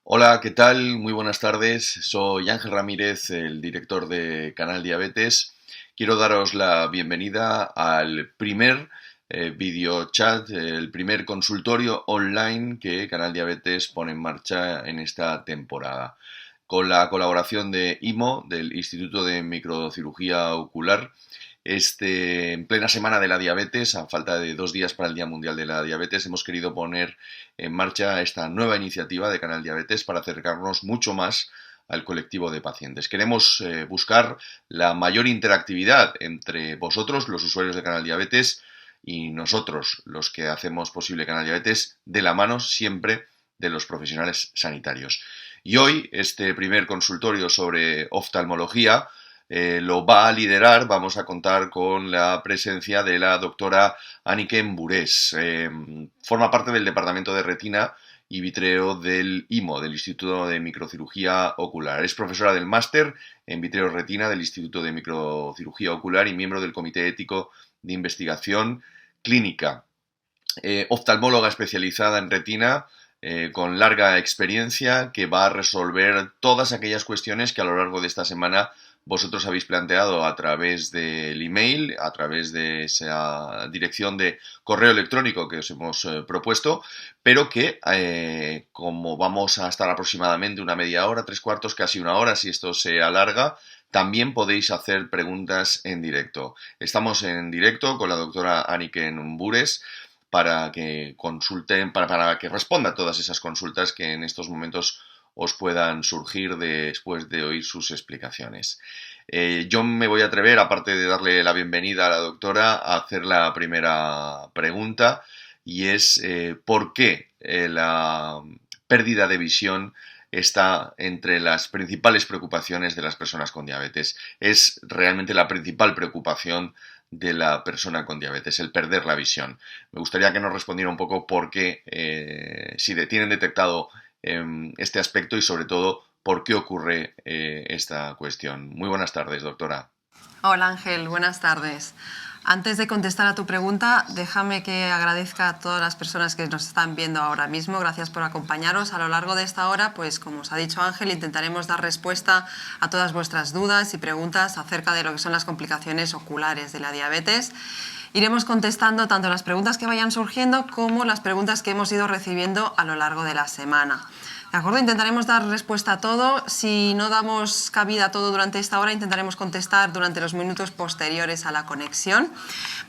Hola, ¿qué tal? Muy buenas tardes. Soy Ángel Ramírez, el director de Canal Diabetes. Quiero daros la bienvenida al primer video chat, el primer consultorio online que Canal Diabetes pone en marcha en esta temporada. Con la colaboración de IMO, del Instituto de Microcirugía Ocular, en plena semana de la diabetes, a falta de 2 días para el Día Mundial de la Diabetes, hemos querido poner en marcha esta nueva iniciativa de Canal Diabetes para acercarnos mucho más al colectivo de pacientes. Queremos buscar la mayor interactividad entre vosotros, los usuarios de Canal Diabetes, y nosotros, los que hacemos posible Canal Diabetes, de la mano siempre de los profesionales sanitarios. Y hoy, este primer consultorio sobre oftalmología lo va a liderar. Vamos a contar con la presencia de la doctora Anniken Burés. Forma parte del Departamento de Retina y Vitreo del IMO, del Instituto de Microcirugía Ocular. Es profesora del máster en Vitreo Retina del Instituto de Microcirugía Ocular y miembro del Comité Ético de Investigación Clínica. Oftalmóloga especializada en retina, con larga experiencia, que va a resolver todas aquellas cuestiones que a lo largo de esta semana vosotros habéis planteado a través del email, a través de esa dirección de correo electrónico que os hemos propuesto, pero que como vamos a estar aproximadamente una media hora, 3/4, casi una hora, si esto se alarga, también podéis hacer preguntas en directo. Estamos en directo con la doctora Anniken Burés para que consulten, para que responda a todas esas consultas que en estos momentos os puedan surgir después de oír sus explicaciones. Yo me voy a atrever, aparte de darle la bienvenida a la doctora, a hacer la primera pregunta, y es ¿por qué la pérdida de visión está entre las principales preocupaciones de las personas con diabetes? Es realmente la principal preocupación de la persona con diabetes, el perder la visión. Me gustaría que nos respondiera un poco por qué, si tienen detectado este aspecto y sobre todo por qué ocurre esta cuestión. Muy buenas tardes, doctora. Hola Ángel, buenas tardes. Antes de contestar a tu pregunta, déjame que agradezca a todas las personas que nos están viendo ahora mismo. Gracias por acompañaros. A lo largo de esta hora, pues como os ha dicho Ángel, intentaremos dar respuesta a todas vuestras dudas y preguntas acerca de lo que son las complicaciones oculares de la diabetes. Iremos contestando tanto las preguntas que vayan surgiendo como las preguntas que hemos ido recibiendo a lo largo de la semana. ¿De acuerdo? Intentaremos dar respuesta a todo. Si no damos cabida a todo durante esta hora, intentaremos contestar durante los minutos posteriores a la conexión.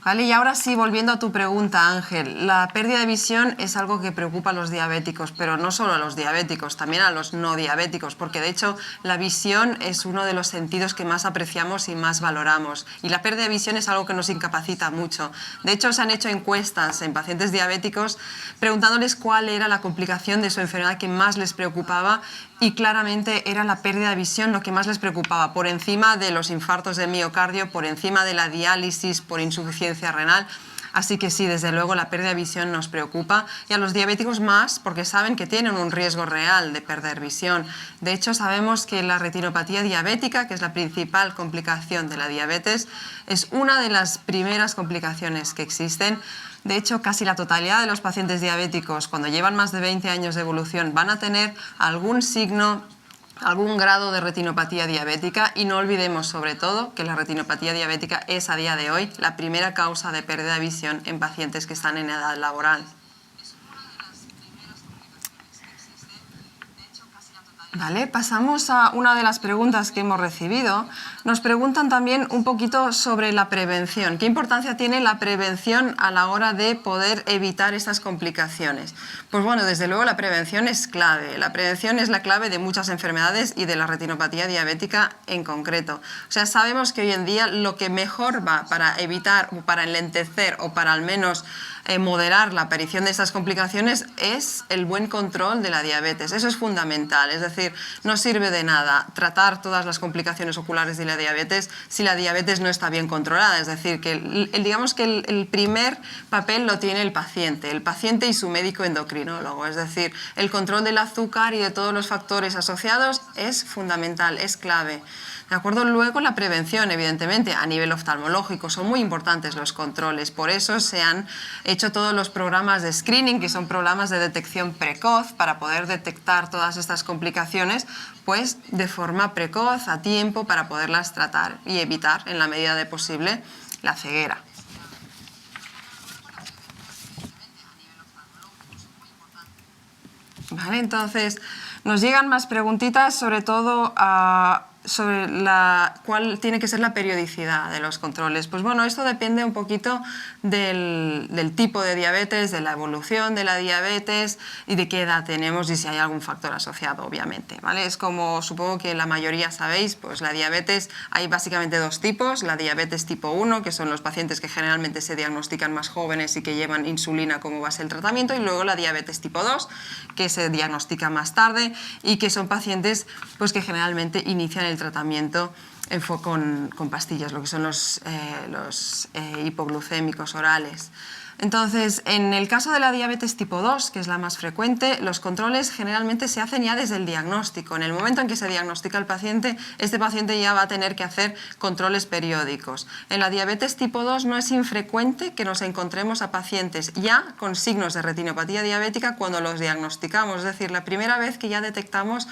¿Vale? Y ahora sí, volviendo a tu pregunta, Ángel, la pérdida de visión es algo que preocupa a los diabéticos, pero no solo a los diabéticos, también a los no diabéticos, porque de hecho la visión es uno de los sentidos que más apreciamos y más valoramos. Y la pérdida de visión es algo que nos incapacita mucho. De hecho, se han hecho encuestas en pacientes diabéticos preguntándoles cuál era la complicación de su enfermedad que más les preocupaba, y claramente era la pérdida de visión lo que más les preocupaba, por encima de los infartos de miocardio, por encima de la diálisis por insuficiencia renal. Así que sí, desde luego la pérdida de visión nos preocupa, y a los diabéticos más, porque saben que tienen un riesgo real de perder visión. De hecho, sabemos que la retinopatía diabética, que es la principal complicación de la diabetes, es una de las primeras complicaciones que existen. De hecho, casi la totalidad de los pacientes diabéticos, cuando llevan más de 20 años de evolución, van a tener algún signo, algún grado de retinopatía diabética, y no olvidemos sobre todo que la retinopatía diabética es a día de hoy la primera causa de pérdida de visión en pacientes que están en edad laboral. Vale, pasamos a una de las preguntas que hemos recibido. Nos preguntan también un poquito sobre la prevención. ¿Qué importancia tiene la prevención a la hora de poder evitar estas complicaciones? Pues bueno, desde luego la prevención es clave. La prevención es la clave de muchas enfermedades y de la retinopatía diabética en concreto. O sea, sabemos que hoy en día lo que mejor va para evitar o para enlentecer o para al menos moderar la aparición de estas complicaciones es el buen control de la diabetes. Eso es fundamental. Es decir, no sirve de nada tratar todas las complicaciones oculares de la diabetes si la diabetes no está bien controlada. Es decir, que digamos que el primer papel lo tiene el paciente y su médico endocrinólogo. Es decir, el control del azúcar y de todos los factores asociados es fundamental, es clave. ¿De acuerdo? Luego la prevención, evidentemente, a nivel oftalmológico, son muy importantes los controles. Por eso se han hecho todos los programas de screening, que son programas de detección precoz, para poder detectar todas estas complicaciones pues, de forma precoz, a tiempo, para poderlas tratar y evitar, en la medida de posible, la ceguera. Vale, entonces, nos llegan más preguntitas, sobre todo sobre cuál tiene que ser la periodicidad de los controles. Pues bueno, esto depende un poquito del tipo de diabetes, de la evolución de la diabetes y de qué edad tenemos y si hay algún factor asociado, obviamente, ¿vale? Es como supongo que la mayoría sabéis, pues la diabetes hay básicamente dos tipos: la diabetes tipo 1, que son los pacientes que generalmente se diagnostican más jóvenes y que llevan insulina como base del tratamiento, y luego la diabetes tipo 2, que se diagnostica más tarde y que son pacientes pues, que generalmente inician el tratamiento con pastillas, lo que son los hipoglucémicos orales. Entonces, en el caso de la diabetes tipo 2, que es la más frecuente, los controles generalmente se hacen ya desde el diagnóstico. En el momento en que se diagnostica al paciente, este paciente ya va a tener que hacer controles periódicos. En la diabetes tipo 2 no es infrecuente que nos encontremos a pacientes ya con signos de retinopatía diabética cuando los diagnosticamos. Es decir, la primera vez que ya detectamos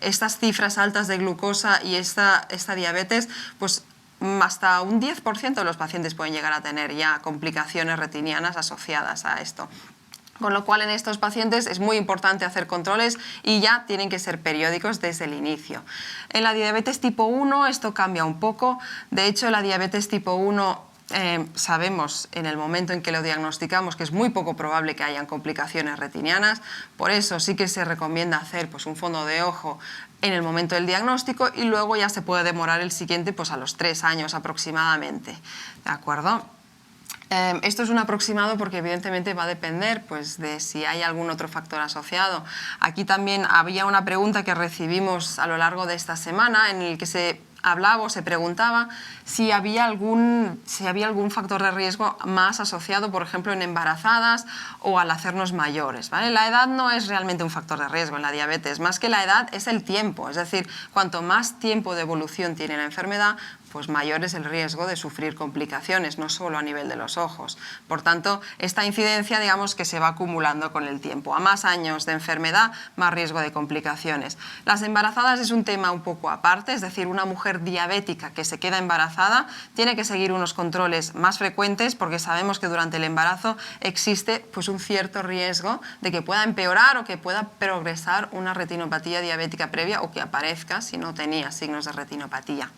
estas cifras altas de glucosa y esta diabetes, pues hasta un 10% de los pacientes pueden llegar a tener ya complicaciones retinianas asociadas a esto. Con lo cual, en estos pacientes es muy importante hacer controles y ya tienen que ser periódicos desde el inicio. En la diabetes tipo 1 esto cambia un poco. De hecho, la diabetes tipo 1 sabemos en el momento en que lo diagnosticamos que es muy poco probable que hayan complicaciones retinianas. Por eso sí que se recomienda hacer pues, un fondo de ojo en el momento del diagnóstico y luego ya se puede demorar el siguiente pues, a los 3 años aproximadamente. ¿De acuerdo? Esto es un aproximado porque evidentemente va a depender pues, de si hay algún otro factor asociado. Aquí también había una pregunta que recibimos a lo largo de esta semana en el que se hablaba o se preguntaba si había algún factor de riesgo más asociado, por ejemplo, en embarazadas o al hacernos mayores, ¿vale? La edad no es realmente un factor de riesgo en la diabetes, más que la edad es el tiempo, es decir, cuanto más tiempo de evolución tiene la enfermedad, pues mayor es el riesgo de sufrir complicaciones, no solo a nivel de los ojos. Por tanto, esta incidencia, digamos que se va acumulando con el tiempo. A más años de enfermedad, más riesgo de complicaciones. Las embarazadas es un tema un poco aparte, es decir, una mujer diabética que se queda embarazada tiene que seguir unos controles más frecuentes porque sabemos que durante el embarazo existe pues, un cierto riesgo de que pueda empeorar o que pueda progresar una retinopatía diabética previa o que aparezca si no tenía signos de retinopatía.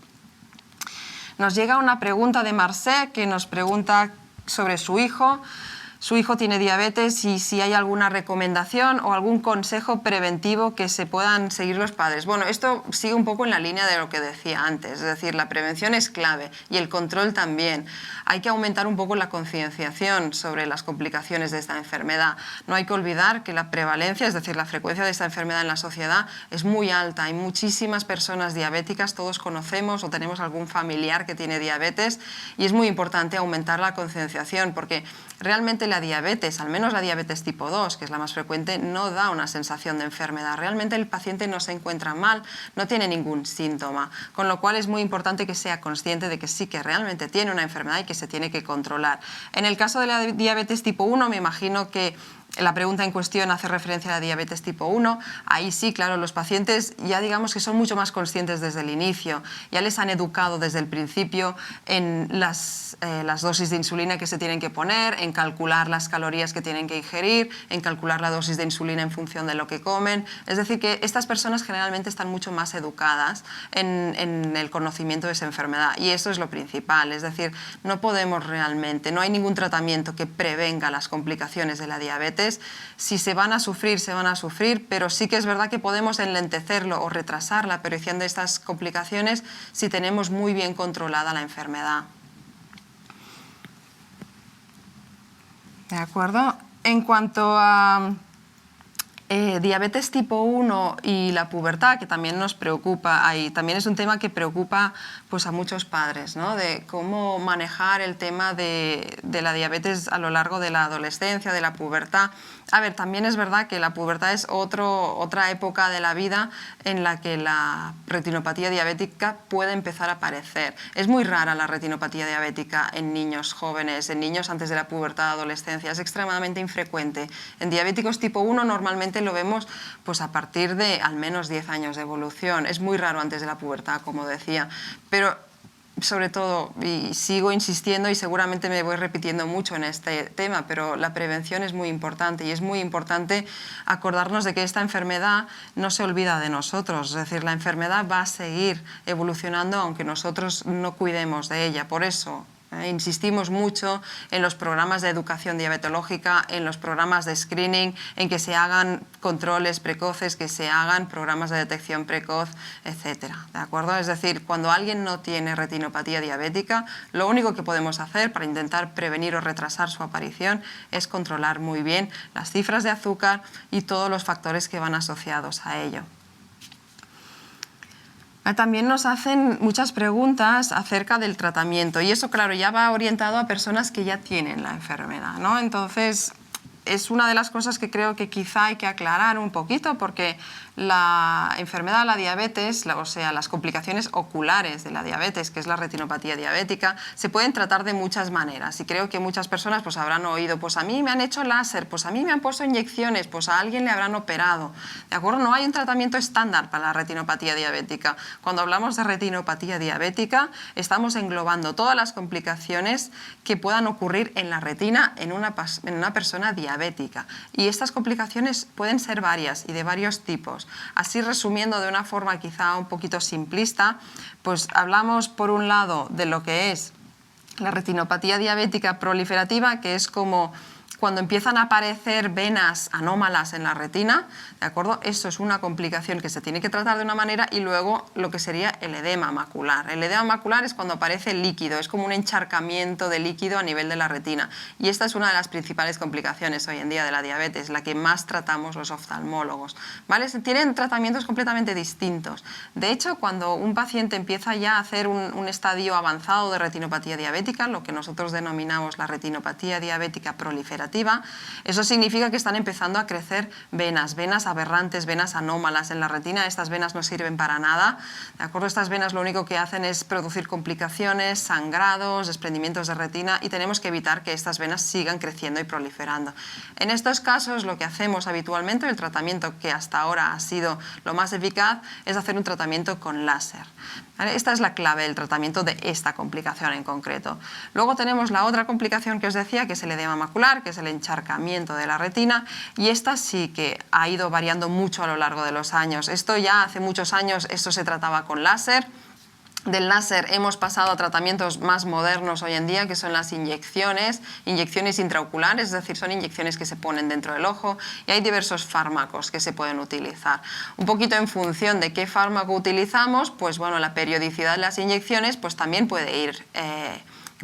Nos llega una pregunta de Marcé que nos pregunta sobre su hijo. Su hijo tiene diabetes y si hay alguna recomendación o algún consejo preventivo que se puedan seguir los padres. Bueno, esto sigue un poco en la línea de lo que decía antes, es decir, la prevención es clave y el control también. Hay que aumentar un poco la concienciación sobre las complicaciones de esta enfermedad. No hay que olvidar que la prevalencia, es decir, la frecuencia de esta enfermedad en la sociedad es muy alta. Hay muchísimas personas diabéticas, todos conocemos o tenemos algún familiar que tiene diabetes y es muy importante aumentar la concienciación porque realmente la diabetes, al menos la diabetes tipo 2, que es la más frecuente, no da una sensación de enfermedad. Realmente el paciente no se encuentra mal, no tiene ningún síntoma, con lo cual es muy importante que sea consciente de que sí que realmente tiene una enfermedad y que se tiene que controlar. En el caso de la diabetes tipo 1, me imagino que la pregunta en cuestión hace referencia a la diabetes tipo 1. Ahí sí, claro, los pacientes ya digamos que son mucho más conscientes desde el inicio. Ya les han educado desde el principio en las dosis de insulina que se tienen que poner, en calcular las calorías que tienen que ingerir, en calcular la dosis de insulina en función de lo que comen. Es decir, que estas personas generalmente están mucho más educadas en el conocimiento de esa enfermedad. Y eso es lo principal. Es decir, no podemos realmente, no hay ningún tratamiento que prevenga las complicaciones de la diabetes. Si se van a sufrir, pero sí que es verdad que podemos enlentecerlo o retrasar la aparición de estas complicaciones si tenemos muy bien controlada la enfermedad. ¿De acuerdo? En cuanto a Diabetes tipo 1 y la pubertad, que también nos preocupa, también es un tema que preocupa pues, a muchos padres, ¿no? De cómo manejar el tema de la diabetes a lo largo de la adolescencia, de la pubertad. A ver, también es verdad que la pubertad es otra época de la vida en la que la retinopatía diabética puede empezar a aparecer. Es muy rara la retinopatía diabética en niños jóvenes, en niños antes de la pubertad, adolescencia, es extremadamente infrecuente. En diabéticos tipo 1 normalmente lo vemos pues, a partir de al menos 10 años de evolución. Es muy raro antes de la pubertad, como decía, pero sobre todo, y sigo insistiendo y seguramente me voy repitiendo mucho en este tema, pero la prevención es muy importante y es muy importante acordarnos de que esta enfermedad no se olvida de nosotros, es decir, la enfermedad va a seguir evolucionando aunque nosotros no cuidemos de ella. Por eso insistimos mucho en los programas de educación diabetológica, en los programas de screening, en que se hagan controles precoces, que se hagan programas de detección precoz, etcétera. ¿De acuerdo? Es decir, cuando alguien no tiene retinopatía diabética, lo único que podemos hacer para intentar prevenir o retrasar su aparición es controlar muy bien las cifras de azúcar y todos los factores que van asociados a ello. También nos hacen muchas preguntas acerca del tratamiento y eso, claro, ya va orientado a personas que ya tienen la enfermedad, ¿no? Entonces, es una de las cosas que creo que quizá hay que aclarar un poquito porque la enfermedad de la diabetes, o sea, las complicaciones oculares de la diabetes, que es la retinopatía diabética, se pueden tratar de muchas maneras y creo que muchas personas pues habrán oído, pues a mí me han hecho láser, pues a mí me han puesto inyecciones, pues a alguien le habrán operado, ¿de acuerdo? No hay un tratamiento estándar para la retinopatía diabética. Cuando hablamos de retinopatía diabética, estamos englobando todas las complicaciones que puedan ocurrir en la retina en una persona diabética y estas complicaciones pueden ser varias y de varios tipos. Así, resumiendo de una forma quizá un poquito simplista, pues hablamos por un lado de lo que es la retinopatía diabética proliferativa, que es como cuando empiezan a aparecer venas anómalas en la retina, ¿de acuerdo? Eso es una complicación que se tiene que tratar de una manera y luego lo que sería el edema macular. El edema macular es cuando aparece líquido, es como un encharcamiento de líquido a nivel de la retina y esta es una de las principales complicaciones hoy en día de la diabetes, la que más tratamos los oftalmólogos, ¿vale? Tienen tratamientos completamente distintos. De hecho, cuando un paciente empieza ya a hacer un estadio avanzado de retinopatía diabética, lo que nosotros denominamos la retinopatía diabética proliferativa, eso significa que están empezando a crecer venas aberrantes, venas anómalas en la retina. Estas venas no sirven para nada, ¿de acuerdo? Estas venas lo único que hacen es producir complicaciones, sangrados, desprendimientos de retina y tenemos que evitar que estas venas sigan creciendo y proliferando. En estos casos lo que hacemos habitualmente, el tratamiento que hasta ahora ha sido lo más eficaz, es hacer un tratamiento con láser. ¿Vale? Esta es la clave del tratamiento de esta complicación en concreto. Luego tenemos la otra complicación que os decía, que es el edema macular, que es el encharcamiento de la retina, y esta sí que ha ido variando mucho a lo largo de los años. Esto ya hace muchos años, esto se trataba con láser. Del láser hemos pasado a tratamientos más modernos hoy en día, que son las inyecciones intraoculares, es decir, son inyecciones que se ponen dentro del ojo y hay diversos fármacos que se pueden utilizar. Un poquito en función de qué fármaco utilizamos, pues bueno, la periodicidad de las inyecciones pues también puede ir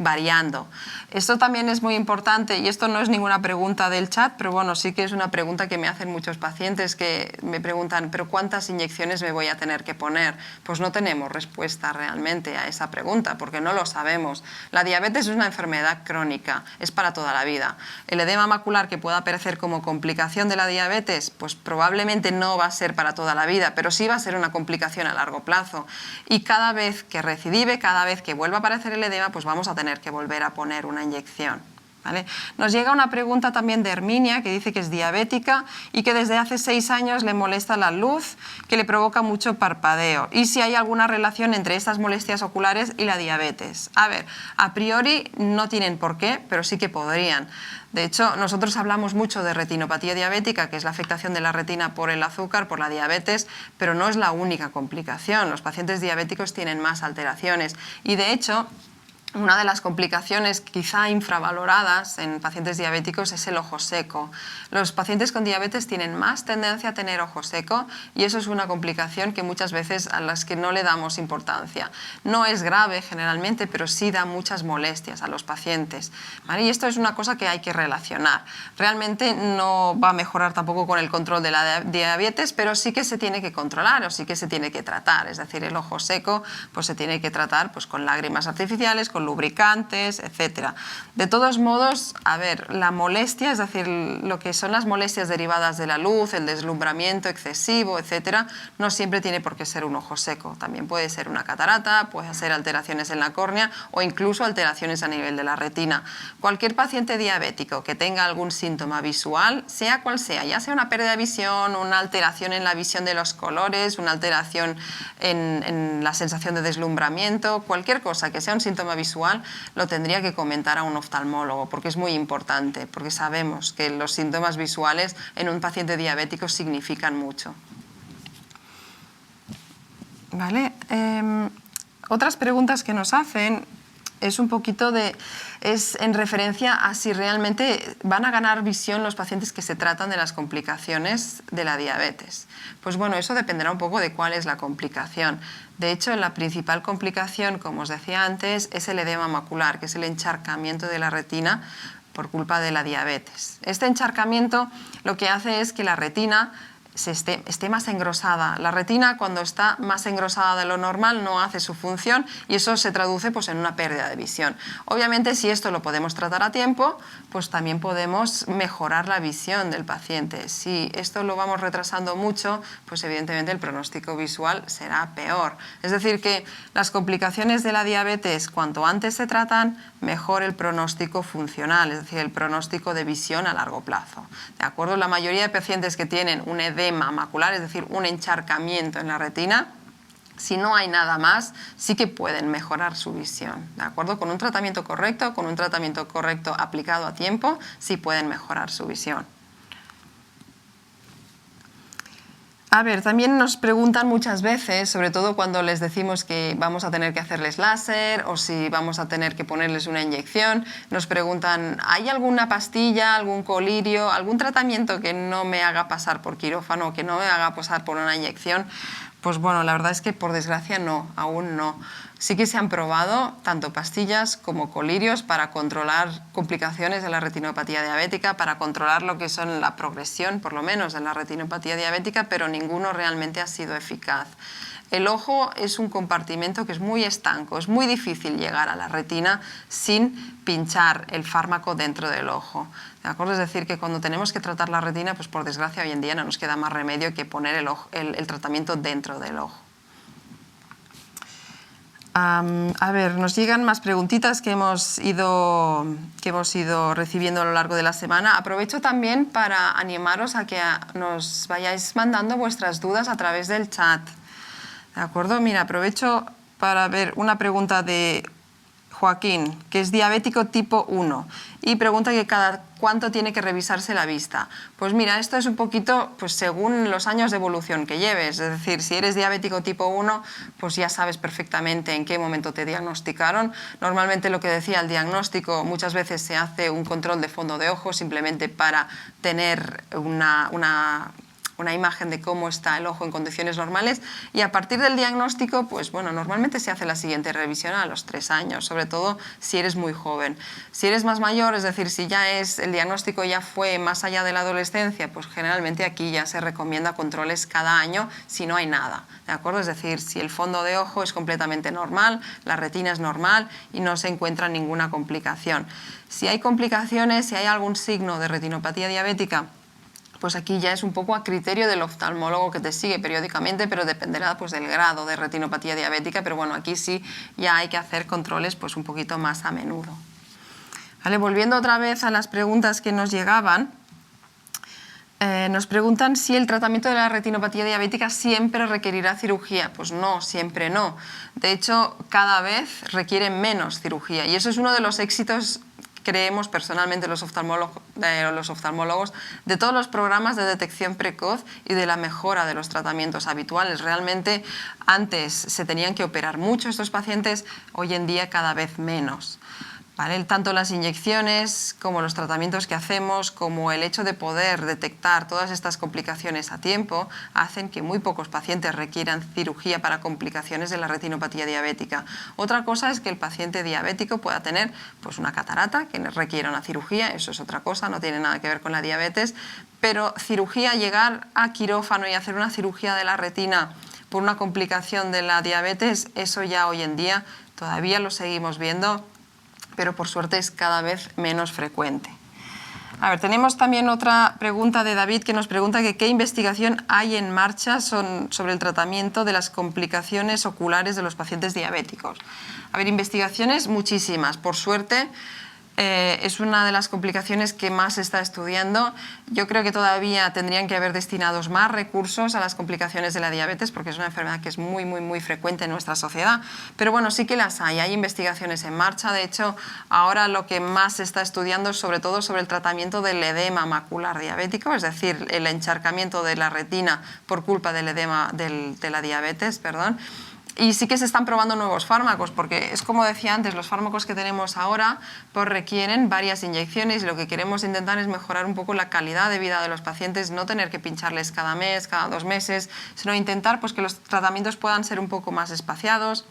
variando. Esto también es muy importante y esto no es ninguna pregunta del chat, pero bueno, sí que es una pregunta que me hacen muchos pacientes que me preguntan, ¿pero cuántas inyecciones me voy a tener que poner? Pues no tenemos respuesta realmente a esa pregunta porque no lo sabemos. La diabetes es una enfermedad crónica, es para toda la vida. El edema macular que pueda aparecer como complicación de la diabetes, pues probablemente no va a ser para toda la vida, pero sí va a ser una complicación a largo plazo. Y cada vez que recidive, cada vez que vuelva a aparecer el edema, pues vamos a tener que volver a poner una inyección. ¿Vale? Nos llega una pregunta también de Herminia que dice que es diabética y que desde hace 6 años le molesta la luz, que le provoca mucho parpadeo y si hay alguna relación entre estas molestias oculares y la diabetes. A ver, a priori no tienen por qué, pero sí que podrían. De hecho, nosotros hablamos mucho de retinopatía diabética, que es la afectación de la retina por el azúcar, por la diabetes, pero no es la única complicación. Los pacientes diabéticos tienen más alteraciones y de hecho Una de las complicaciones quizá infravaloradas en pacientes diabéticos es el ojo seco. Los pacientes con diabetes tienen más tendencia a tener ojo seco y eso es una complicación que muchas veces a las que no le damos importancia. No es grave generalmente, pero sí da muchas molestias a los pacientes, ¿vale? Y esto es una cosa que hay que relacionar. Realmente no va a mejorar tampoco con el control de la diabetes, pero sí que se tiene que controlar o sí que se tiene que tratar. Es decir, el ojo seco pues se tiene que tratar pues, con lágrimas artificiales, con lubricantes, etcétera. De todos modos, a ver, la molestia, es decir, lo que son las molestias derivadas de la luz, el deslumbramiento excesivo, etcétera, no siempre tiene por qué ser un ojo seco. También puede ser una catarata, puede ser alteraciones en la córnea o incluso alteraciones a nivel de la retina. Cualquier paciente diabético que tenga algún síntoma visual, sea cual sea, ya sea una pérdida de visión, una alteración en la visión de los colores, una alteración en la sensación de deslumbramiento, cualquier cosa que sea un síntoma visual, lo tendría que comentar a un oftalmólogo porque es muy importante, porque sabemos que los síntomas visuales en un paciente diabético significan mucho. ¿Vale? Otras preguntas que nos hacen es un poquito es en referencia a si realmente van a ganar visión los pacientes que se tratan de las complicaciones de la diabetes. Pues bueno, eso dependerá un poco de cuál es la complicación. De hecho, la principal complicación, como os decía antes, es el edema macular, que es el encharcamiento de la retina por culpa de la diabetes. Este encharcamiento lo que hace es que la retina esté más engrosada. La retina, cuando está más engrosada de lo normal, no hace su función y eso se traduce pues, en una pérdida de visión. Obviamente, si esto lo podemos tratar a tiempo, pues también podemos mejorar la visión del paciente. Si esto lo vamos retrasando mucho, pues evidentemente el pronóstico visual será peor. Es decir, que las complicaciones de la diabetes, cuanto antes se tratan, mejor el pronóstico funcional, es decir, el pronóstico de visión a largo plazo. ¿De acuerdo? La mayoría de pacientes que tienen un edema macular, es decir, un encharcamiento en la retina, si no hay nada más, sí que pueden mejorar su visión. ¿De acuerdo? Con un tratamiento correcto aplicado a tiempo, sí pueden mejorar su visión. A ver, también nos preguntan muchas veces, sobre todo cuando les decimos que vamos a tener que hacerles láser o si vamos a tener que ponerles una inyección, nos preguntan, ¿hay alguna pastilla, algún colirio, algún tratamiento que no me haga pasar por quirófano, que no me haga pasar por una inyección? Pues bueno, la verdad es que por desgracia no, aún no. Sí que se han probado tanto pastillas como colirios para controlar complicaciones de la retinopatía diabética, para controlar lo que son la progresión, por lo menos, de la retinopatía diabética, pero ninguno realmente ha sido eficaz. El ojo es un compartimento que es muy estanco, es muy difícil llegar a la retina sin pinchar el fármaco dentro del ojo. ¿De acuerdo? Es decir, que cuando tenemos que tratar la retina, pues por desgracia hoy en día no nos queda más remedio que poner el tratamiento dentro del ojo. A ver, nos llegan más preguntitas que hemos ido recibiendo a lo largo de la semana. Aprovecho también para animaros a que nos vayáis mandando vuestras dudas a través del chat. ¿De acuerdo? Mira, aprovecho para ver una pregunta de Joaquín, que es diabético tipo 1 y pregunta que cada cuánto tiene que revisarse la vista. Pues mira, esto es un poquito pues según los años de evolución que lleves, es decir, si eres diabético tipo 1, pues ya sabes perfectamente en qué momento te diagnosticaron. Normalmente lo que decía el diagnóstico, muchas veces se hace un control de fondo de ojo simplemente para tener una imagen de cómo está el ojo en condiciones normales y a partir del diagnóstico, pues bueno, normalmente se hace la siguiente revisión a los 3 años, sobre todo si eres muy joven. Si eres más mayor, es decir, si ya el diagnóstico ya fue más allá de la adolescencia, pues generalmente aquí ya se recomienda controles cada año si no hay nada, ¿de acuerdo? Es decir, si el fondo de ojo es completamente normal, la retina es normal y no se encuentra ninguna complicación. Si hay complicaciones, si hay algún signo de retinopatía diabética, pues aquí ya es un poco a criterio del oftalmólogo que te sigue periódicamente, pero dependerá pues del grado de retinopatía diabética, pero bueno, aquí sí ya hay que hacer controles pues un poquito más a menudo. Vale, volviendo otra vez a las preguntas que nos llegaban, nos preguntan si el tratamiento de la retinopatía diabética siempre requerirá cirugía. Pues no, siempre no. De hecho, cada vez requiere menos cirugía y eso es uno de los éxitos creemos personalmente los oftalmólogos de todos los programas de detección precoz y de la mejora de los tratamientos habituales. Realmente antes se tenían que operar mucho estos pacientes, hoy en día cada vez menos. ¿Vale? Tanto las inyecciones como los tratamientos que hacemos, como el hecho de poder detectar todas estas complicaciones a tiempo, hacen que muy pocos pacientes requieran cirugía para complicaciones de la retinopatía diabética. Otra cosa es que el paciente diabético pueda tener pues, una catarata que requiera una cirugía, eso es otra cosa, no tiene nada que ver con la diabetes, pero cirugía, llegar a quirófano y hacer una cirugía de la retina por una complicación de la diabetes, eso ya hoy en día todavía lo seguimos viendo, pero por suerte es cada vez menos frecuente. A ver, tenemos también otra pregunta de David que nos pregunta que qué investigación hay en marcha sobre el tratamiento de las complicaciones oculares de los pacientes diabéticos. A ver, investigaciones muchísimas, por suerte. Es una de las complicaciones que más se está estudiando. Yo creo que todavía tendrían que haber destinados más recursos a las complicaciones de la diabetes porque es una enfermedad que es muy, muy, muy frecuente en nuestra sociedad. Pero bueno, sí que las hay. Hay investigaciones en marcha. De hecho, ahora lo que más se está estudiando es sobre todo sobre el tratamiento del edema macular diabético, es decir, el encharcamiento de la retina por culpa del edema de la diabetes, perdón. Y sí que se están probando nuevos fármacos, porque es como decía antes, los fármacos que tenemos ahora pues requieren varias inyecciones y lo que queremos intentar es mejorar un poco la calidad de vida de los pacientes, no tener que pincharles cada mes, cada 2 meses, sino intentar pues, que los tratamientos puedan ser un poco más espaciados,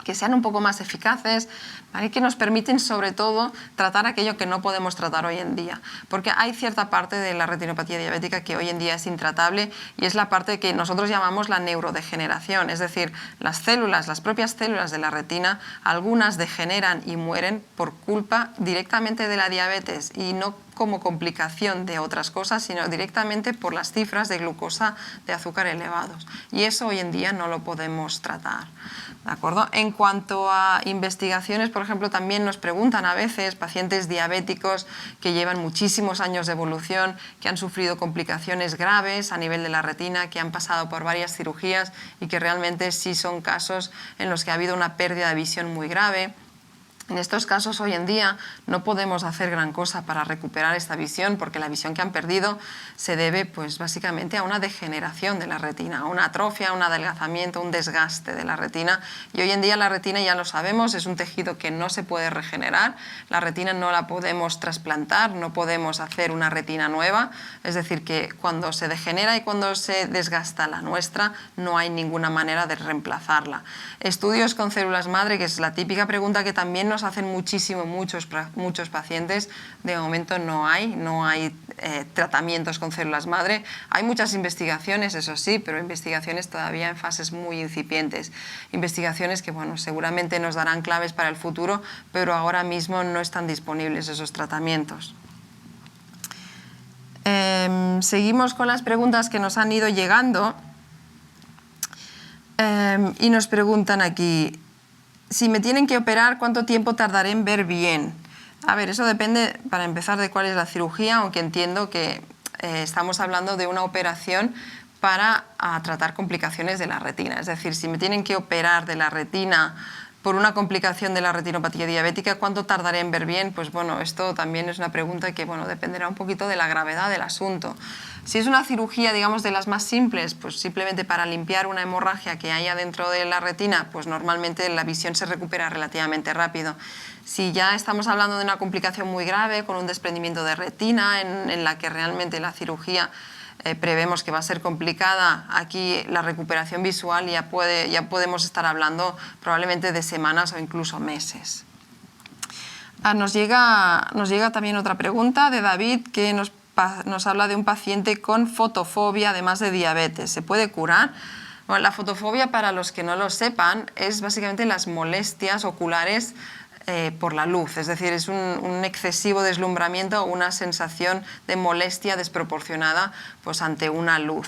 que sean un poco más eficaces, ¿vale? Que nos permiten sobre todo tratar aquello que no podemos tratar hoy en día, porque hay cierta parte de la retinopatía diabética que hoy en día es intratable y es la parte que nosotros llamamos la neurodegeneración, es decir, las propias células de la retina, algunas degeneran y mueren por culpa directamente de la diabetes y no como complicación de otras cosas, sino directamente por las cifras de glucosa, de azúcar elevados. Y eso hoy en día no lo podemos tratar. ¿De acuerdo? En cuanto a investigaciones, por ejemplo, también nos preguntan a veces pacientes diabéticos que llevan muchísimos años de evolución, que han sufrido complicaciones graves a nivel de la retina, que han pasado por varias cirugías y que realmente sí son casos en los que ha habido una pérdida de visión muy grave. En estos casos hoy en día no podemos hacer gran cosa para recuperar esta visión porque la visión que han perdido se debe pues, básicamente a una degeneración de la retina, a una atrofia, a un adelgazamiento, un desgaste de la retina. Y hoy en día la retina, ya lo sabemos, es un tejido que no se puede regenerar, la retina no la podemos trasplantar, no podemos hacer una retina nueva, es decir, que cuando se degenera y cuando se desgasta la nuestra no hay ninguna manera de reemplazarla. Estudios con células madre, que es la típica pregunta que también nos hacen muchos pacientes, de momento no hay tratamientos con células madre. Hay muchas investigaciones, eso sí, pero investigaciones todavía en fases muy incipientes. Investigaciones que bueno, seguramente nos darán claves para el futuro, pero ahora mismo no están disponibles esos tratamientos. Seguimos con las preguntas que nos han ido llegando y nos preguntan aquí: si me tienen que operar, ¿cuánto tiempo tardaré en ver bien? A ver, eso depende, para empezar, de cuál es la cirugía, aunque entiendo que estamos hablando de una operación para tratar complicaciones de la retina. Es decir, si me tienen que operar de la retina por una complicación de la retinopatía diabética, ¿cuánto tardaré en ver bien? Pues bueno, esto también es una pregunta que bueno, dependerá un poquito de la gravedad del asunto. Si es una cirugía, digamos, de las más simples, pues simplemente para limpiar una hemorragia que haya dentro de la retina, pues normalmente la visión se recupera relativamente rápido. Si ya estamos hablando de una complicación muy grave, con un desprendimiento de retina, en la que realmente la cirugía prevemos que va a ser complicada, aquí la recuperación visual ya podemos estar hablando probablemente de semanas o incluso meses. Nos llega también otra pregunta de David que nos habla de un paciente con fotofobia, además de diabetes. ¿Se puede curar? Bueno, la fotofobia, para los que no lo sepan, es básicamente las molestias oculares por la luz, es decir, es un excesivo deslumbramiento o una sensación de molestia desproporcionada pues, ante una luz.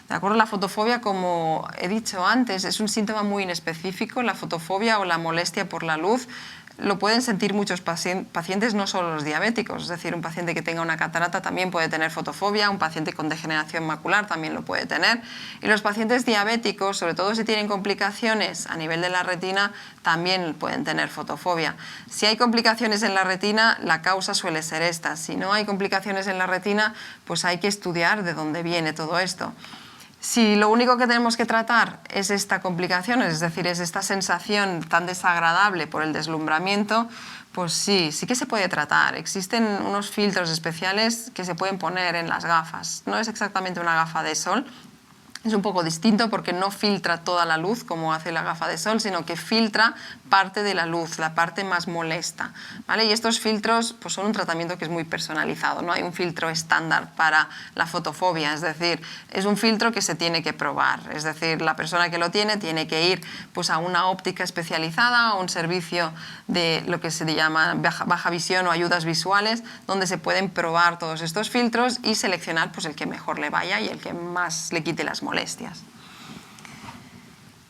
¿De acuerdo? La fotofobia, como he dicho antes, es un síntoma muy inespecífico. La fotofobia o la molestia por la luz lo pueden sentir muchos pacientes, no solo los diabéticos. Es decir, un paciente que tenga una catarata también puede tener fotofobia, un paciente con degeneración macular también lo puede tener. Y los pacientes diabéticos, sobre todo si tienen complicaciones a nivel de la retina, también pueden tener fotofobia. Si hay complicaciones en la retina, la causa suele ser esta. Si no hay complicaciones en la retina, pues hay que estudiar de dónde viene todo esto. Si lo único que tenemos que tratar es esta complicación, es decir, es esta sensación tan desagradable por el deslumbramiento, pues sí que se puede tratar. Existen unos filtros especiales que se pueden poner en las gafas. No es exactamente una gafa de sol, es un poco distinto porque no filtra toda la luz como hace la gafa de sol, sino que filtra parte de la luz, la parte más molesta, ¿vale? Y estos filtros pues son un tratamiento que es muy personalizado, no hay un filtro estándar para la fotofobia, es decir, es un filtro que se tiene que probar, es decir, la persona que lo tiene que ir pues, a una óptica especializada o un servicio de lo que se llama baja visión o ayudas visuales, donde se pueden probar todos estos filtros y seleccionar pues, el que mejor le vaya y el que más le quite las molestias.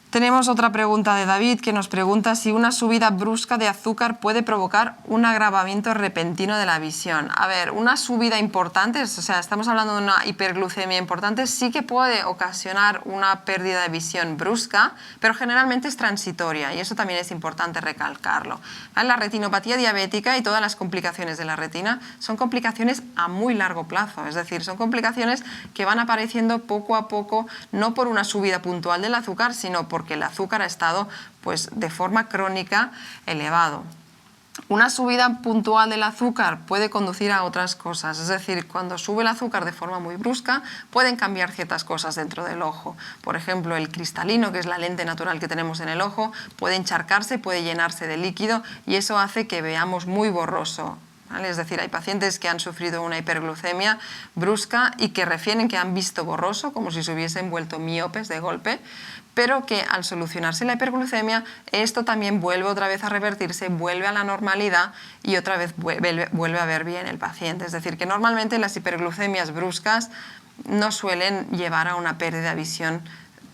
Tenemos otra pregunta de David que nos pregunta si una subida brusca de azúcar puede provocar un agravamiento repentino de la visión. A ver, una subida importante, o sea, estamos hablando de una hiperglucemia importante, sí que puede ocasionar una pérdida de visión brusca, pero generalmente es transitoria y eso también es importante recalcarlo. La retinopatía diabética y todas las complicaciones de la retina son complicaciones a muy largo plazo, es decir, son complicaciones que van apareciendo poco a poco, no por una subida puntual del azúcar, sino porque el azúcar ha estado pues, de forma crónica elevado. Una subida puntual del azúcar puede conducir a otras cosas, es decir, cuando sube el azúcar de forma muy brusca pueden cambiar ciertas cosas dentro del ojo. Por ejemplo, el cristalino, que es la lente natural que tenemos en el ojo, puede encharcarse, puede llenarse de líquido y eso hace que veamos muy borroso. ¿Vale? Es decir, hay pacientes que han sufrido una hiperglucemia brusca y que refieren que han visto borroso, como si se hubiesen vuelto miopes de golpe, pero que al solucionarse la hiperglucemia, esto también vuelve otra vez a revertirse, vuelve a la normalidad y otra vez vuelve a ver bien el paciente. Es decir, que normalmente las hiperglucemias bruscas no suelen llevar a una pérdida de visión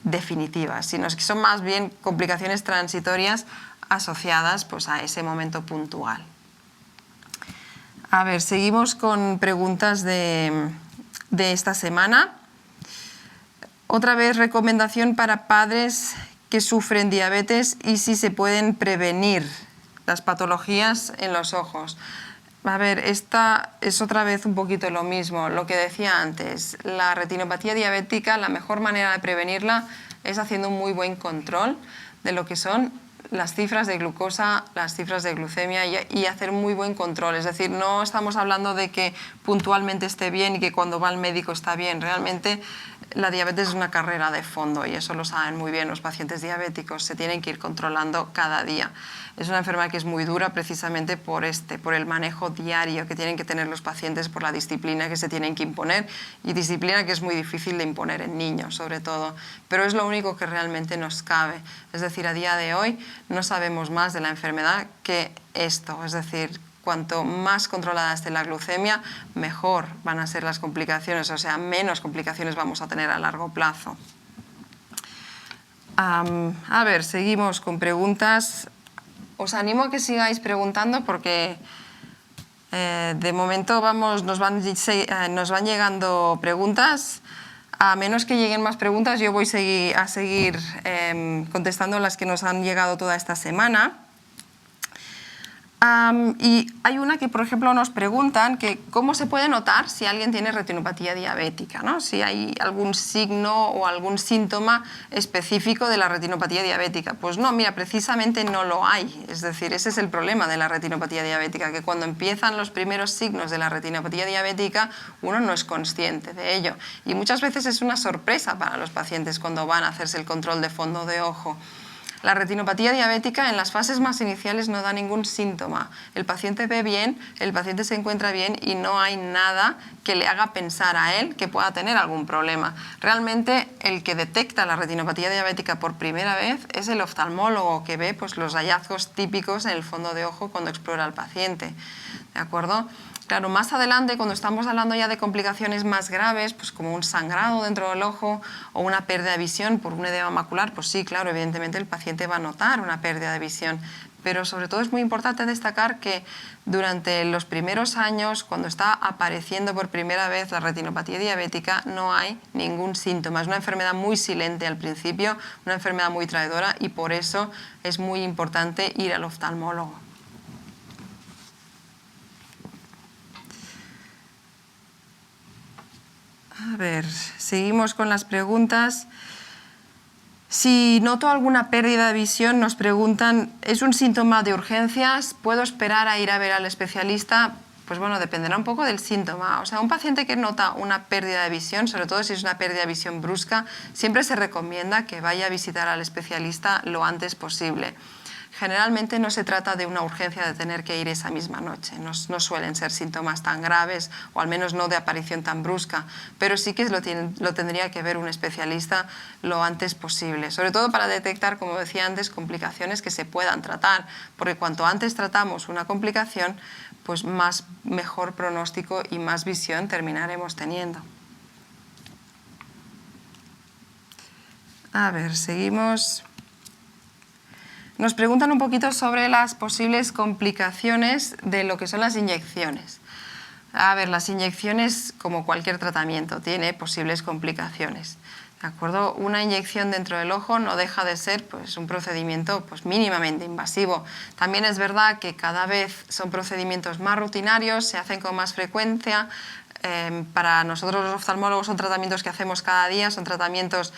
definitiva, sino que son más bien complicaciones transitorias asociadas pues, a ese momento puntual. A ver, seguimos con preguntas de esta semana. Otra vez, recomendación para padres que sufren diabetes y si se pueden prevenir las patologías en los ojos. A ver, esta es otra vez un poquito lo mismo, lo que decía antes. La retinopatía diabética, la mejor manera de prevenirla es haciendo un muy buen control de lo que son las cifras de glucosa, las cifras de glucemia y hacer muy buen control. Es decir, no estamos hablando de que puntualmente esté bien y que cuando va al médico está bien. Realmente la diabetes es una carrera de fondo y eso lo saben muy bien los pacientes diabéticos. Se tienen que ir controlando cada día. Es una enfermedad que es muy dura precisamente por el manejo diario que tienen que tener los pacientes, por la disciplina que se tienen que imponer y disciplina que es muy difícil de imponer en niños sobre todo, pero es lo único que realmente nos cabe. Es decir, a día de hoy no sabemos más de la enfermedad que esto, es decir, cuanto más controlada esté la glucemia, mejor van a ser las complicaciones, o sea, menos complicaciones vamos a tener a largo plazo. A ver, seguimos con preguntas. Os animo a que sigáis preguntando porque de momento nos van llegando preguntas. A menos que lleguen más preguntas, yo voy a seguir contestando las que nos han llegado toda esta semana. Y hay una que, por ejemplo, nos preguntan que cómo se puede notar si alguien tiene retinopatía diabética, ¿no? Si hay algún signo o algún síntoma específico de la retinopatía diabética. Pues no, mira, precisamente no lo hay. Es decir, ese es el problema de la retinopatía diabética, que cuando empiezan los primeros signos de la retinopatía diabética, uno no es consciente de ello. Y muchas veces es una sorpresa para los pacientes cuando van a hacerse el control de fondo de ojo. La retinopatía diabética en las fases más iniciales no da ningún síntoma. El paciente ve bien, el paciente se encuentra bien y no hay nada que le haga pensar a él que pueda tener algún problema. Realmente el que detecta la retinopatía diabética por primera vez es el oftalmólogo que ve pues, los hallazgos típicos en el fondo de ojo cuando explora al paciente. ¿De acuerdo? Claro, más adelante, cuando estamos hablando ya de complicaciones más graves, pues como un sangrado dentro del ojo o una pérdida de visión por un edema macular, pues sí, claro, evidentemente el paciente va a notar una pérdida de visión. pero sobre todo es muy importante destacar que durante los primeros años, cuando está apareciendo por primera vez la retinopatía diabética, no hay ningún síntoma. Es una enfermedad muy silente al principio, una enfermedad muy traidora, y por eso es muy importante ir al oftalmólogo. A ver, seguimos con las preguntas. Si noto alguna pérdida de visión, nos preguntan, ¿es un síntoma de urgencias? ¿Puedo esperar a ir a ver al especialista? Pues bueno, dependerá un poco del síntoma. O sea, un paciente que nota una pérdida de visión, sobre todo si es una pérdida de visión brusca, siempre se recomienda que vaya a visitar al especialista lo antes posible. Generalmente no se trata de una urgencia de tener que ir esa misma noche, no suelen ser síntomas tan graves, o al menos no de aparición tan brusca, pero sí que lo tendría que ver un especialista lo antes posible, sobre todo para detectar, como decía antes, complicaciones que se puedan tratar, porque cuanto antes tratamos una complicación, pues mejor pronóstico y más visión terminaremos teniendo. A ver, seguimos. Nos preguntan un poquito sobre las posibles complicaciones de lo que son las inyecciones. A ver, las inyecciones, como cualquier tratamiento, tiene posibles complicaciones. ¿De acuerdo? Una inyección dentro del ojo no deja de ser pues, un procedimiento pues, mínimamente invasivo. También es verdad que cada vez son procedimientos más rutinarios, se hacen con más frecuencia. Para nosotros los oftalmólogos son tratamientos que hacemos cada día, son tratamientos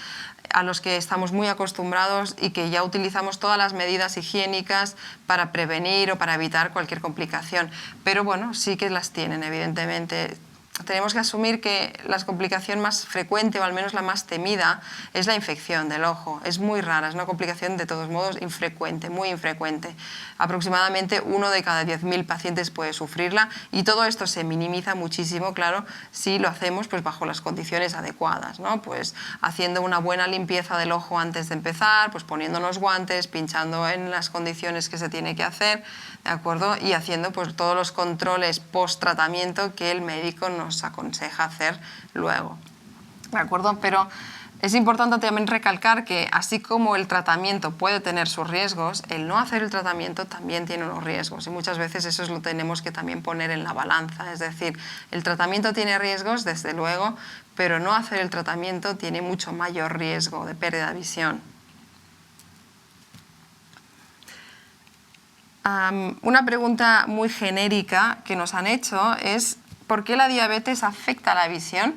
a los que estamos muy acostumbrados y que ya utilizamos todas las medidas higiénicas para prevenir o para evitar cualquier complicación. Pero bueno, sí que las tienen, evidentemente. Tenemos que asumir que la complicación más frecuente, o al menos la más temida, es la infección del ojo. Es muy rara, es una complicación de todos modos infrecuente, muy infrecuente. Aproximadamente 1 de cada 10.000 pacientes puede sufrirla, y todo esto se minimiza muchísimo, claro, si lo hacemos pues, bajo las condiciones adecuadas, ¿no? Pues haciendo una buena limpieza del ojo antes de empezar, pues poniéndonos guantes, pinchando en las condiciones que se tiene que hacer, ¿de acuerdo? Y haciendo pues, todos los controles post-tratamiento que el médico nos aconseja hacer luego, ¿de acuerdo? Pero es importante también recalcar que así como el tratamiento puede tener sus riesgos, el no hacer el tratamiento también tiene unos riesgos, y muchas veces eso lo tenemos que también poner en la balanza. Es decir, el tratamiento tiene riesgos, desde luego, pero no hacer el tratamiento tiene mucho mayor riesgo de pérdida de visión. Una pregunta muy genérica que nos han hecho es ¿por qué la diabetes afecta la visión?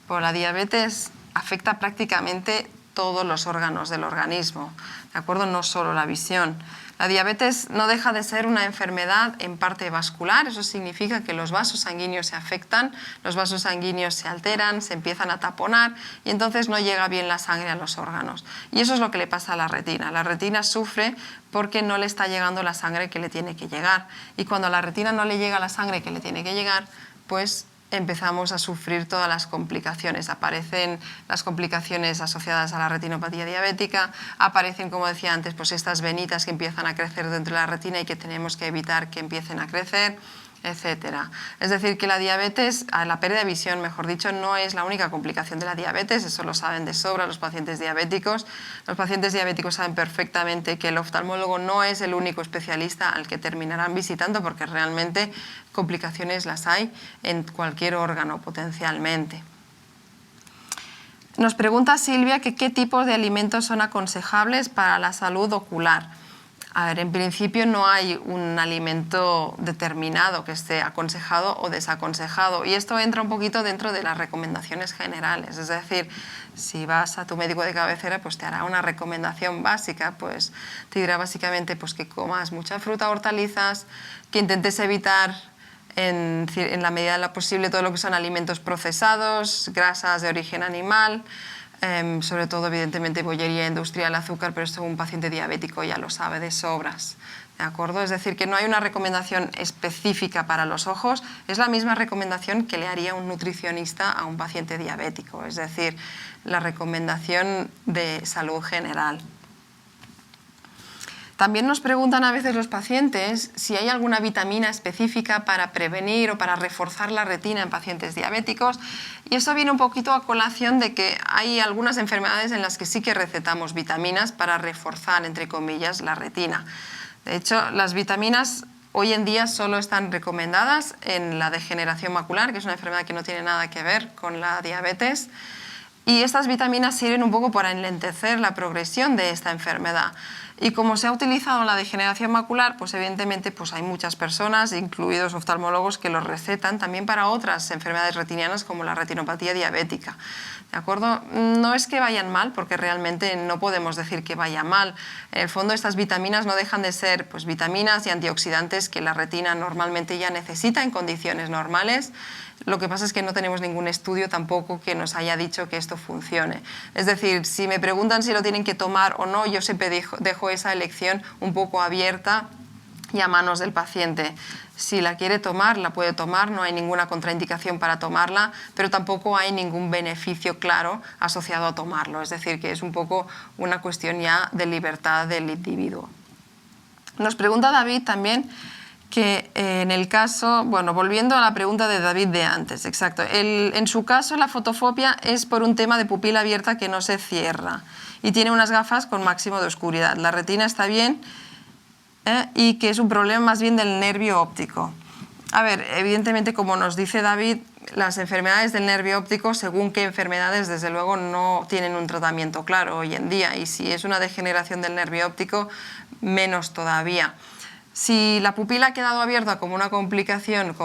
Pues la diabetes afecta prácticamente todos los órganos del organismo, ¿de acuerdo? No solo la visión. La diabetes no deja de ser una enfermedad en parte vascular, eso significa que los vasos sanguíneos se afectan, los vasos sanguíneos se alteran, se empiezan a taponar y entonces no llega bien la sangre a los órganos. Y eso es lo que le pasa a la retina. La retina sufre porque no le está llegando la sangre que le tiene que llegar. Y cuando a la retina no le llega la sangre que le tiene que llegar, pues empezamos a sufrir todas las complicaciones. Aparecen las complicaciones asociadas a la retinopatía diabética, aparecen, como decía antes, pues estas venitas que empiezan a crecer dentro de la retina y que tenemos que evitar que empiecen a crecer, etcétera. Es decir, que la diabetes, la pérdida de visión, mejor dicho, no es la única complicación de la diabetes, eso lo saben de sobra los pacientes diabéticos. Los pacientes diabéticos saben perfectamente que el oftalmólogo no es el único especialista al que terminarán visitando, porque realmente complicaciones las hay en cualquier órgano potencialmente. Nos pregunta Silvia que qué tipos de alimentos son aconsejables para la salud ocular. A ver, en principio no hay un alimento determinado que esté aconsejado o desaconsejado, y esto entra un poquito dentro de las recomendaciones generales. Es decir, si vas a tu médico de cabecera, pues te hará una recomendación básica, pues te dirá básicamente pues, que comas mucha fruta, hortalizas, que intentes evitar en la medida de lo posible todo lo que son alimentos procesados, grasas de origen animal, sobre todo evidentemente bollería industrial, azúcar, pero esto un paciente diabético ya lo sabe de sobras, ¿de acuerdo? Es decir, que no hay una recomendación específica para los ojos, es la misma recomendación que le haría un nutricionista a un paciente diabético, es decir, la recomendación de salud general. También nos preguntan a veces los pacientes si hay alguna vitamina específica para prevenir o para reforzar la retina en pacientes diabéticos, y eso viene un poquito a colación de que hay algunas enfermedades en las que sí que recetamos vitaminas para reforzar, entre comillas, la retina. De hecho, las vitaminas hoy en día solo están recomendadas en la degeneración macular, que es una enfermedad que no tiene nada que ver con la diabetes. Y estas vitaminas sirven un poco para enlentecer la progresión de esta enfermedad. Y como se ha utilizado en la degeneración macular, pues evidentemente pues hay muchas personas, incluidos oftalmólogos, que los recetan también para otras enfermedades retinianas como la retinopatía diabética. ¿De acuerdo? No es que vayan mal, porque realmente no podemos decir que vaya mal. En el fondo, estas vitaminas no dejan de ser pues, vitaminas y antioxidantes que la retina normalmente ya necesita en condiciones normales. Lo que pasa es que no tenemos ningún estudio tampoco que nos haya dicho que esto funcione. Es decir, si me preguntan si lo tienen que tomar o no, yo siempre dejo esa elección un poco abierta y a manos del paciente. Si la quiere tomar, la puede tomar, no hay ninguna contraindicación para tomarla, pero tampoco hay ningún beneficio claro asociado a tomarlo. Es decir, que es un poco una cuestión ya de libertad del individuo. Nos pregunta David también que en el caso, bueno, volviendo a la pregunta de David de antes, exacto, en su caso la fotofobia es por un tema de pupila abierta que no se cierra y tiene unas gafas con máximo de oscuridad. La retina está bien y que es un problema más bien del nervio óptico. A ver, evidentemente, como nos dice David, las enfermedades del nervio óptico, según qué enfermedades, desde luego no tienen un tratamiento claro hoy en día, y si es una degeneración del nervio óptico, menos todavía. Si la pupila ha quedado abierta como una complicación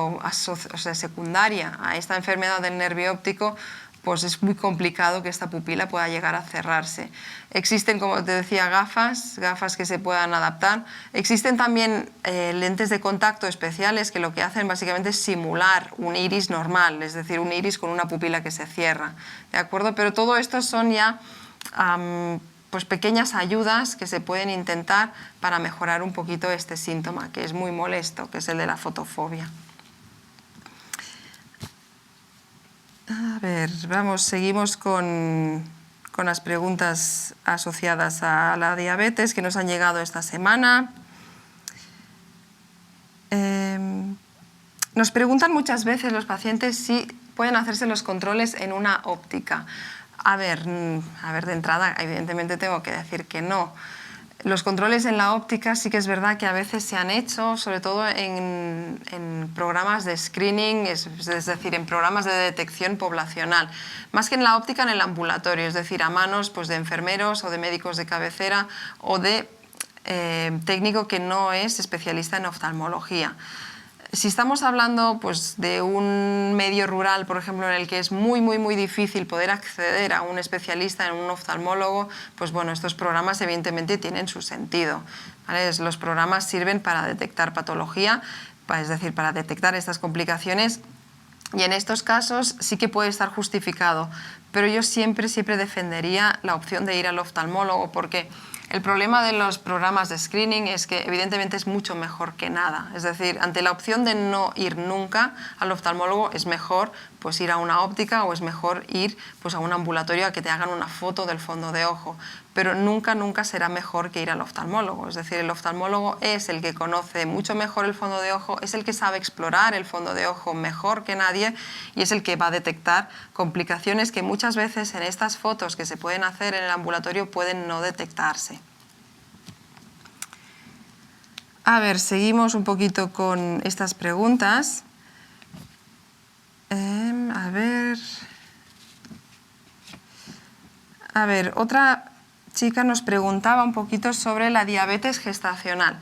secundaria a esta enfermedad del nervio óptico, pues es muy complicado que esta pupila pueda llegar a cerrarse. Existen, como te decía, gafas que se puedan adaptar. Existen también lentes de contacto especiales que lo que hacen básicamente es simular un iris normal, es decir, un iris con una pupila que se cierra, ¿de acuerdo? Pero todo esto son ya pues pequeñas ayudas que se pueden intentar para mejorar un poquito este síntoma, que es muy molesto, que es el de la fotofobia. A ver, vamos, seguimos con las preguntas asociadas a la diabetes que nos han llegado esta semana. Nos preguntan muchas veces los pacientes si pueden hacerse los controles en una óptica. A ver, de entrada, evidentemente tengo que decir que no. Los controles en la óptica sí que es verdad que a veces se han hecho, sobre todo en programas de screening, es decir, en programas de detección poblacional. Más que en la óptica, en el ambulatorio, es decir, a manos pues, de enfermeros o de médicos de cabecera o de técnico que no es especialista en oftalmología. Si estamos hablando pues, de un medio rural, por ejemplo, en el que es muy difícil poder acceder a un especialista, en un oftalmólogo, pues bueno, estos programas evidentemente tienen su sentido, ¿vale? Los programas sirven para detectar patología, es decir, para detectar estas complicaciones, y en estos casos sí que puede estar justificado, pero yo siempre defendería la opción de ir al oftalmólogo, porque el problema de los programas de screening es que evidentemente es mucho mejor que nada. Es decir, ante la opción de no ir nunca al oftalmólogo es mejor pues, ir a una óptica o es mejor ir pues, a un ambulatorio a que te hagan una foto del fondo de ojo. Pero nunca será mejor que ir al oftalmólogo. Es decir, el oftalmólogo es el que conoce mucho mejor el fondo de ojo, es el que sabe explorar el fondo de ojo mejor que nadie y es el que va a detectar complicaciones que muchas veces en estas fotos que se pueden hacer en el ambulatorio pueden no detectarse. A ver, seguimos un poquito con estas preguntas. A ver, otra chica nos preguntaba un poquito sobre la diabetes gestacional.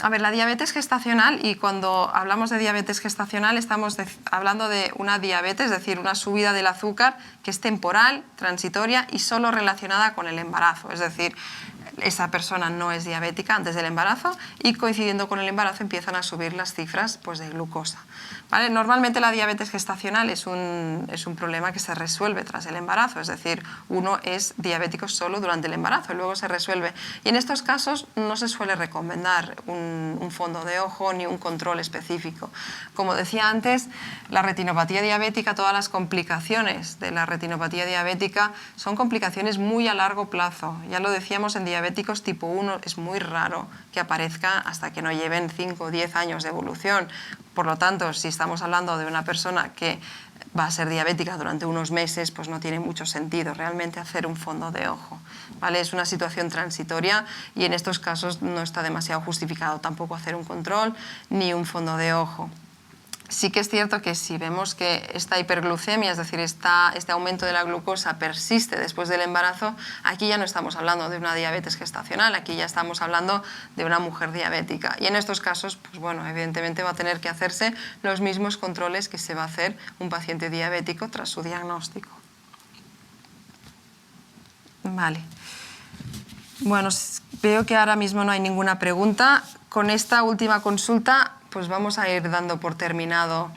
A ver, la diabetes gestacional, y cuando hablamos de diabetes gestacional estamos hablando de una diabetes, es decir, una subida del azúcar que es temporal, transitoria y solo relacionada con el embarazo. Es decir, esa persona no es diabética antes del embarazo y coincidiendo con el embarazo empiezan a subir las cifras pues, de glucosa. ¿Vale? Normalmente la diabetes gestacional es un problema que se resuelve tras el embarazo, es decir, uno es diabético solo durante el embarazo y luego se resuelve. Y en estos casos no se suele recomendar un fondo de ojo ni un control específico. Como decía antes, la retinopatía diabética, todas las complicaciones de la retinopatía diabética son complicaciones muy a largo plazo. Ya lo decíamos, en diabéticos tipo 1 es muy raro que aparezca hasta que no lleven 5 o 10 años de evolución. Por lo tanto, si estamos hablando de una persona que va a ser diabética durante unos meses, pues no tiene mucho sentido realmente hacer un fondo de ojo, ¿vale? Es una situación transitoria y en estos casos no está demasiado justificado tampoco hacer un control ni un fondo de ojo. Sí que es cierto que si vemos que esta hiperglucemia, es decir, este aumento de la glucosa persiste después del embarazo, aquí ya no estamos hablando de una diabetes gestacional, aquí ya estamos hablando de una mujer diabética. Y en estos casos, pues bueno, evidentemente va a tener que hacerse los mismos controles que se va a hacer un paciente diabético tras su diagnóstico. Vale. Bueno, veo que ahora mismo no hay ninguna pregunta. Con esta última consulta, pues vamos a ir dando por terminado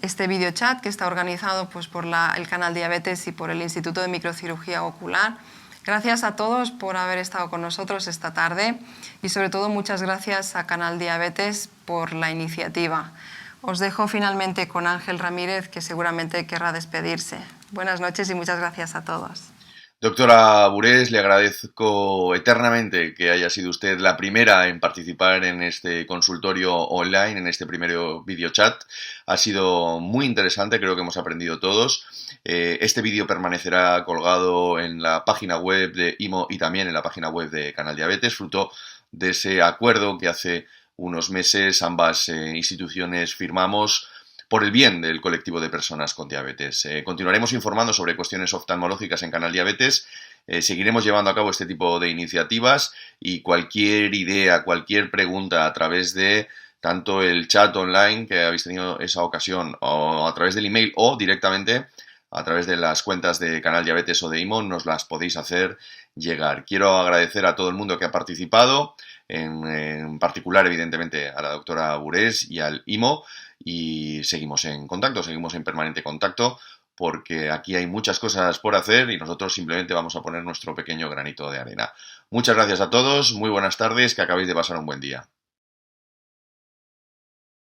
este video chat que está organizado pues, por el canal Diabetes y por el Instituto de Microcirugía Ocular. Gracias a todos por haber estado con nosotros esta tarde y sobre todo muchas gracias a Canal Diabetes por la iniciativa. Os dejo finalmente con Ángel Ramírez, que seguramente querrá despedirse. Buenas noches y muchas gracias a todos. Doctora Burés, le agradezco eternamente que haya sido usted la primera en participar en este consultorio online, en este primer video chat. Ha sido muy interesante, creo que hemos aprendido todos. Este vídeo permanecerá colgado en la página web de IMO y también en la página web de Canal Diabetes, fruto de ese acuerdo que hace unos meses ambas instituciones firmamos por el bien del colectivo de personas con diabetes. Continuaremos informando sobre cuestiones oftalmológicas en Canal Diabetes, seguiremos llevando a cabo este tipo de iniciativas y cualquier idea, cualquier pregunta a través de tanto el chat online que habéis tenido esa ocasión o a través del email o directamente a través de las cuentas de Canal Diabetes o de IMO nos las podéis hacer llegar. Quiero agradecer a todo el mundo que ha participado, en particular evidentemente a la doctora Burés y al IMO, y seguimos en contacto, seguimos en permanente contacto porque aquí hay muchas cosas por hacer y nosotros simplemente vamos a poner nuestro pequeño granito de arena. Muchas gracias a todos, muy buenas tardes, que acabéis de pasar un buen día.